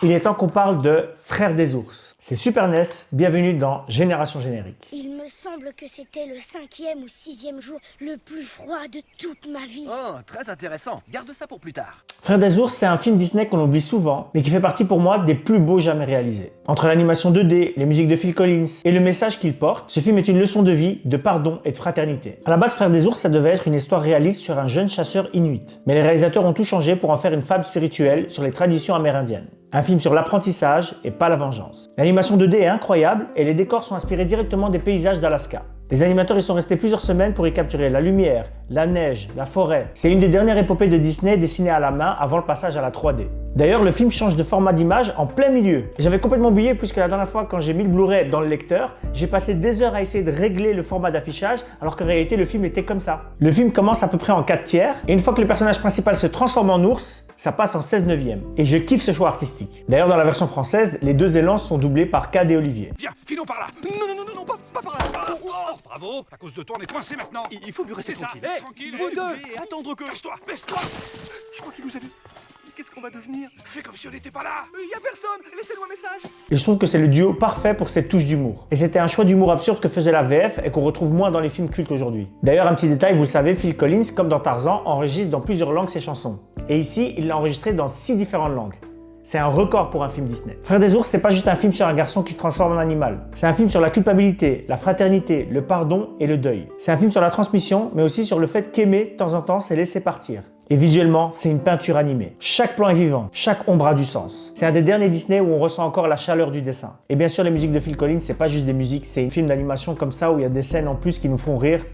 Il est temps qu'on parle de Frères des ours. C'est Super NES, bienvenue dans Génération Générique. Il me semble que c'était le 5e ou 6e jour le plus froid de toute ma vie. Oh, très intéressant. Garde ça pour plus tard. Frères des ours, c'est un film Disney qu'on oublie souvent, mais qui fait partie pour moi des plus beaux jamais réalisés. Entre l'animation 2D, les musiques de Phil Collins et le message qu'il porte, ce film est une leçon de vie, de pardon et de fraternité. À la base, Frères des ours, ça devait être une histoire réaliste sur un jeune chasseur inuit. Mais les réalisateurs ont tout changé pour en faire une fable spirituelle sur les traditions amérindiennes. Un film sur l'apprentissage et pas la vengeance. L'animation 2D est incroyable et les décors sont inspirés directement des paysages d'Alaska. Les animateurs y sont restés plusieurs semaines pour y capturer la lumière, la neige, la forêt. C'est une des dernières épopées de Disney dessinées à la main avant le passage à la 3D. D'ailleurs, le film change de format d'image en plein milieu. Et j'avais complètement oublié puisque la dernière fois quand j'ai mis le Blu-ray dans le lecteur, j'ai passé des heures à essayer de régler le format d'affichage alors qu'en réalité le film était comme ça. Le film commence à peu près en 4/3 et une fois que le personnage principal se transforme en ours, ça passe en 16/9. Et je kiffe ce choix artistique. D'ailleurs, dans la version française, les deux élans sont doublés par Cad et Olivier. Viens, filons par là. Non, pas par là. Oh, bravo. À cause de toi, on est coincé maintenant. Il faut mieux rester C'est ça. tranquille. Hé, tranquille. vous deux. Et attendre que... Cache-toi, baisse-toi. Je crois qu'il nous a vu. Qu'est-ce qu'on va devenir? Fais comme si on n'était pas là. Y a personne. Laissez-nous un message. Et je trouve que c'est le duo parfait pour cette touche d'humour. Et c'était un choix d'humour absurde que faisait la VF et qu'on retrouve moins dans les films cultes aujourd'hui. D'ailleurs, un petit détail, vous le savez, Phil Collins, comme dans Tarzan, enregistre dans plusieurs langues ses chansons. Et ici, il l'a enregistré dans 6 différentes langues. C'est un record pour un film Disney. Frères des ours, c'est pas juste un film sur un garçon qui se transforme en animal. C'est un film sur la culpabilité, la fraternité, le pardon et le deuil. C'est un film sur la transmission, mais aussi sur le fait qu'aimer, de temps en temps, c'est laisser partir. Et visuellement, c'est une peinture animée. Chaque plan est vivant, chaque ombre a du sens. C'est un des derniers Disney où on ressent encore la chaleur du dessin. Et bien sûr, les musiques de Phil Collins, c'est pas juste des musiques, c'est un film d'animation comme ça où il y a des scènes en plus qui nous font rire.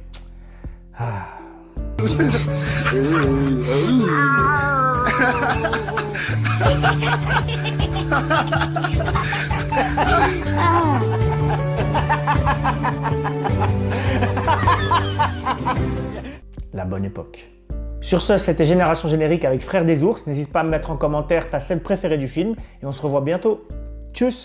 La bonne époque. Sur ce, c'était Génération Générique avec Frères des ours. N'hésite pas à me mettre en commentaire ta scène préférée du film et on se revoit bientôt. Tchuss!